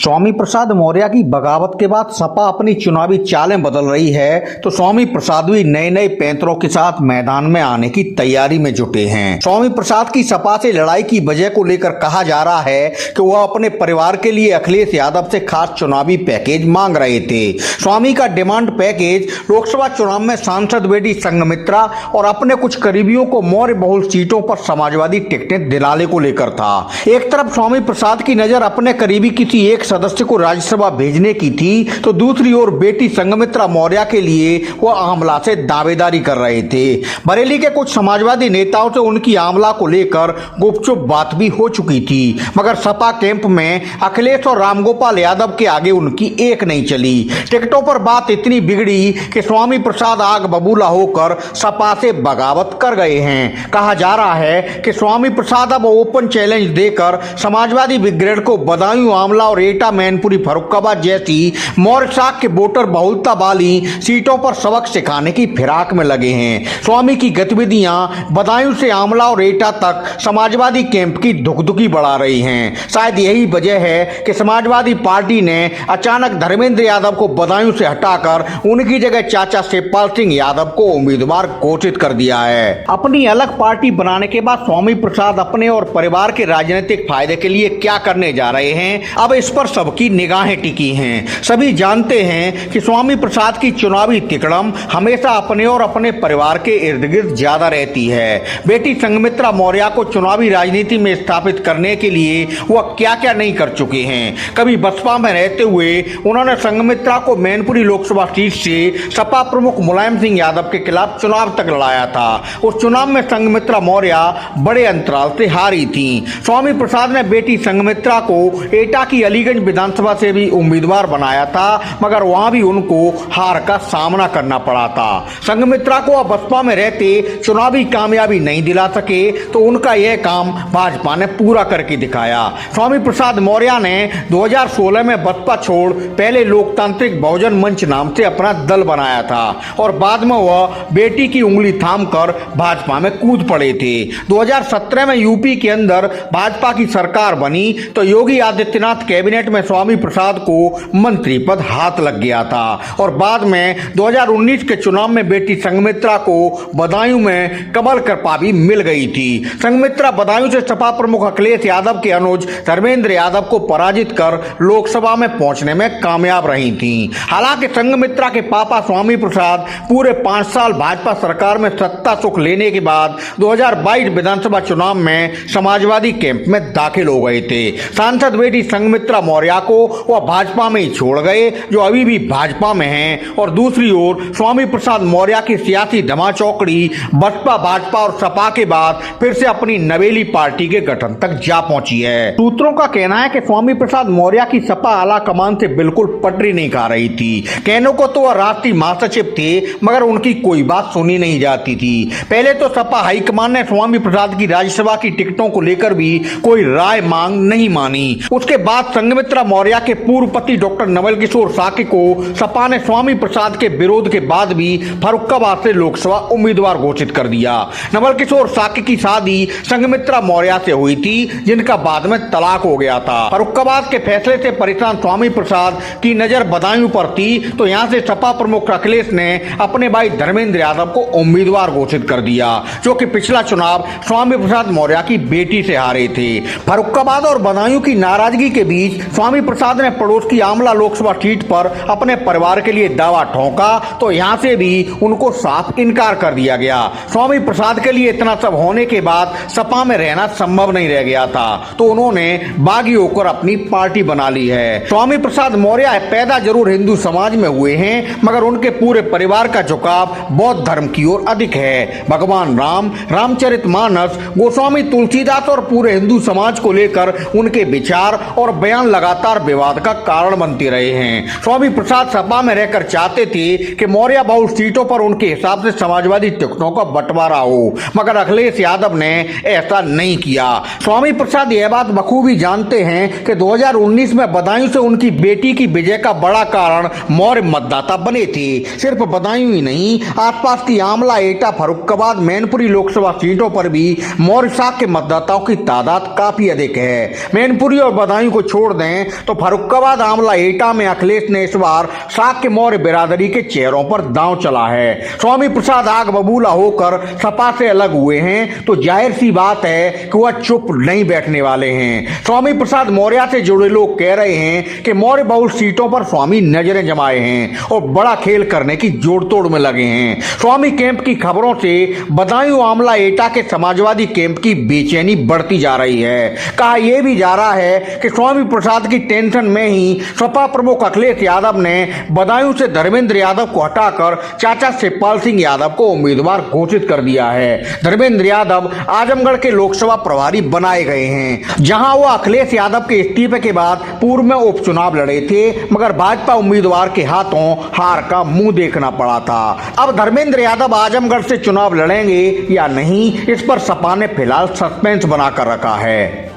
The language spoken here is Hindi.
स्वामी प्रसाद मौर्य की बगावत के बाद सपा अपनी चुनावी चालें बदल रही है तो स्वामी प्रसाद भी नए नए पैंतरों के साथ मैदान में आने की तैयारी में जुटे हैं। स्वामी प्रसाद की सपा से लड़ाई की वजह को लेकर कहा जा रहा है कि वह अपने परिवार के लिए अखिलेश यादव से खास चुनावी पैकेज मांग रहे थे। स्वामी का डिमांड पैकेज लोकसभा चुनाव में सांसद बेटी संघमित्रा और अपने कुछ करीबियों को मौर्य बहुल सीटों पर समाजवादी टिकटें दिलाने को लेकर था। एक तरफ स्वामी प्रसाद की नजर अपने करीबी किसी एक सदस्य को राज्यसभा भेजने की थी तो दूसरी ओर बेटी संघमित्रा मौर्य के लिए वह आमला से दावेदारी कर रहे थे। बरेली के कुछ समाजवादी नेताओं से उनकी आमला को लेकर गुपचुप बात भी हो चुकी थी, मगर सपा कैंप में अखिलेश और रामगोपाल यादव के आगे उनकी एक नहीं चली। टिकटों पर बात इतनी बिगड़ी कि स्वामी प्रसाद आग बबूला होकर सपा से बगावत कर गए हैं। कहा जा रहा है कि स्वामी प्रसाद अब ओपन चैलेंज देकर समाजवादी ब्रिगेड को बदायूं, आमला और एटा, मैनपुरी, फर्रुखाबाद जैसी मौर्य शाख के वोटर बहुलता वाली सीटों पर सबक सिखाने की फिराक में लगे हैं। स्वामी की गतिविधियां बदायूं से आमला और एटा तक समाजवादी कैंप की धुकधुकी बढ़ा रही हैं। शायद यही वजह है कि समाजवादी पार्टी ने अचानक धर्मेंद्र यादव को बदायूं से हटाकर उनकी जगह चाचा शिवपाल सिंह यादव को उम्मीदवार घोषित कर दिया है। अपनी अलग पार्टी बनाने के बाद स्वामी प्रसाद अपने और परिवार के राजनीतिक फायदे के लिए क्या करने जा रहे हैं, अब इस पर सबकी निगाहें टिकी हैं। सभी जानते हैं कि स्वामी प्रसाद की चुनावी तिकड़म हमेशा अपने और अपने परिवार के इर्द गिर्द ज्यादा रहती है। बेटी संघमित्रा मौर्य को चुनावी राजनीति में स्थापित करने के लिए वह क्या क्या नहीं कर चुके हैं। कभी बसपा में रहते हुए उन्होंने संघमित्रा को मैनपुरी लोकसभा सीट से सपा प्रमुख मुलायम सिंह यादव के खिलाफ चुनाव तक लड़ाया था। उस चुनाव में संघमित्रा मौर्य बड़े अंतराल से हारी थी। स्वामी प्रसाद ने बेटी संघमित्रा को एटा की अलीगंज विधानसभा से भी उम्मीदवार बनाया था, मगर वहां भी उनको हार का सामना करना पड़ा था। संघमित्रा को अब बसपा में रहते चुनावी कामयाबी नहीं दिला सके तो उनका यह काम भाजपा ने पूरा करके दिखाया। स्वामी प्रसाद मौर्य ने 2016 में बसपा छोड़ पहले लोकतांत्रिक बहुजन मंच नाम से अपना दल बनाया था और बाद में वह बेटी की उंगली थामकर भाजपा में कूद पड़े थे। 2017 में यूपी के अंदर भाजपा की सरकार बनी तो योगी आदित्यनाथ कैबिनेट में स्वामी प्रसाद को मंत्री पद हाथ लग गया था और बाद में 2019 के चुनाव में बेटी संघमित्रा को बदायूं में कमल कृपा भी मिल गई थी। संघमित्रा बदायूं से सपा प्रमुख अखिलेश यादव के अनुज धर्मेंद्र यादव को पराजित कर लोकसभा में पहुंचने में कामयाब रही थी। हालांकि संघमित्रा के पापा स्वामी प्रसाद पूरे 5 साल भाजपा सरकार में सत्ता सुख लेने के बाद 2022 विधानसभा चुनाव में समाजवादी कैंप में दाखिल हो गए थे। सांसद बेटी संघमित्रा मौर्य को वह भाजपा में ही छोड़ गए, जो अभी भी भाजपा में हैं, और दूसरी ओर स्वामी प्रसाद मौर्य की सियासी धमाचौकड़ी बसपा, भाजपा और सपा के बाद फिर से अपनी नवेली पार्टी के गठन तक जा पहुंची है। सूत्रों का कहना है कि स्वामी प्रसाद मौर्य की सपा आला कमान से बिल्कुल पटरी नहीं खा रही थी। कहने को तो वह राष्ट्रीय महासचिव थे, मगर उनकी कोई बात सुनी नहीं जाती थी। पहले तो सपा हाईकमान ने स्वामी प्रसाद की राज्यसभा की टिकटों को लेकर भी कोई राय मांग नहीं मानी। उसके बाद संघमित्रा मौर्य के पूर्व पति डॉक्टर नवल किशोर साके को सपा ने स्वामी प्रसाद के विरोध के बाद भी फर्रुखाबाद से लोकसभा उम्मीदवार घोषित कर दिया। नवल किशोर साके की शादी संघमित्रा मौर्य से हुई थी, जिनका बाद में तलाक हो गया था। फर्रुखाबाद के फैसले से परेशान स्वामी प्रसाद की नजर बदायूं पर थी तो यहां से सपा प्रमुख अखिलेश ने अपने भाई धर्मेंद्र यादव को उम्मीदवार घोषित कर दिया, जो कि पिछला चुनाव स्वामी प्रसाद मौर्य की बेटी से हारे थे। फर्रुखाबाद और बदायूं की नाराजगी के बीच स्वामी प्रसाद ने पड़ोस की आमला लोकसभा सीट पर अपने परिवार के लिए दावा ठोका तो यहां से भी उनको साफ इनकार कर दिया गया। स्वामी प्रसाद के लिए इतना सब होने के बाद सपा में रहना संभव नहीं रह गया था तो उन्होंने बागी होकर अपनी पार्टी बना ली है। स्वामी प्रसाद मौर्य पैदा जरूर हिंदू समाज में हुए हैं, मगर उनके पूरे परिवार का झुकाव बौद्ध धर्म की ओर अधिक है। भगवान राम, रामचरितमानस, गोस्वामी तुलसीदास और पूरे हिंदू समाज को लेकर उनके विचार और बयान लगातार विवाद का कारण बनते रहे हैं। स्वामी प्रसाद सपा में रहकर चाहते थे कि मौर्य बहुल सीटों पर उनके हिसाब से समाजवादी टिकटों का बंटवारा हो, मगर अखिलेश यादव ने ऐसा नहीं किया। स्वामी प्रसाद यह बात बखूबी जानते हैं कि 2019 में बदायूं से उनकी बेटी की विजय का बड़ा कारण मौर्य मतदाता बने थे। सिर्फ बदायूं ही नहीं, आसपास की आमला, एटा, फर्रुखाबाद, मैनपुरी लोकसभा सीटों पर भी मौर्य शाख के मतदाताओं की तादाद काफी अधिक है। मैनपुरी और बदायूं को छोड़ दें हैं तो फर्रुखाबाद आमला एटा में अखिलेश ने इस बार शाक्य मौर्य बिरादरी के चेहरों पर दांव चला है। स्वामी प्रसाद आग बबूला होकर सपा से अलग हुए हैं तो जाहिर सी बात है कि वह चुप नहीं बैठने वाले हैं। स्वामी प्रसाद मौर्य से जुड़े लोग कह रहे हैं कि मौर्य बहुल सीटों पर स्वामी नजरें जमाए हैं और बड़ा खेल करने की जोड़तोड़ में लगे हैं। स्वामी कैंप की खबरों से बदायूं आमला एटा के समाजवादी कैंप की बेचैनी बढ़ती जा रही है। कहा यह भी जा रहा है कि स्वामी प्रसाद की टेंशन में ही सपा प्रमुख अखिलेश यादव ने बदायूं से धर्मेंद्र यादव को हटाकर चाचा शिवपाल सिंह यादव को उम्मीदवार घोषित कर दिया है। धर्मेंद्र यादव आजमगढ़ के लोकसभा प्रभारी बनाए गए हैं, जहां वो अखिलेश यादव के इस्तीफे के बाद पूर्व में उपचुनाव लड़े थे, मगर भाजपा उम्मीदवार के हाथों हार का मुंह देखना पड़ा था। अब धर्मेंद्र यादव आजमगढ़ से चुनाव लड़ेंगे या नहीं, इस पर सपा ने फिलहाल सस्पेंस बनाकर रखा है।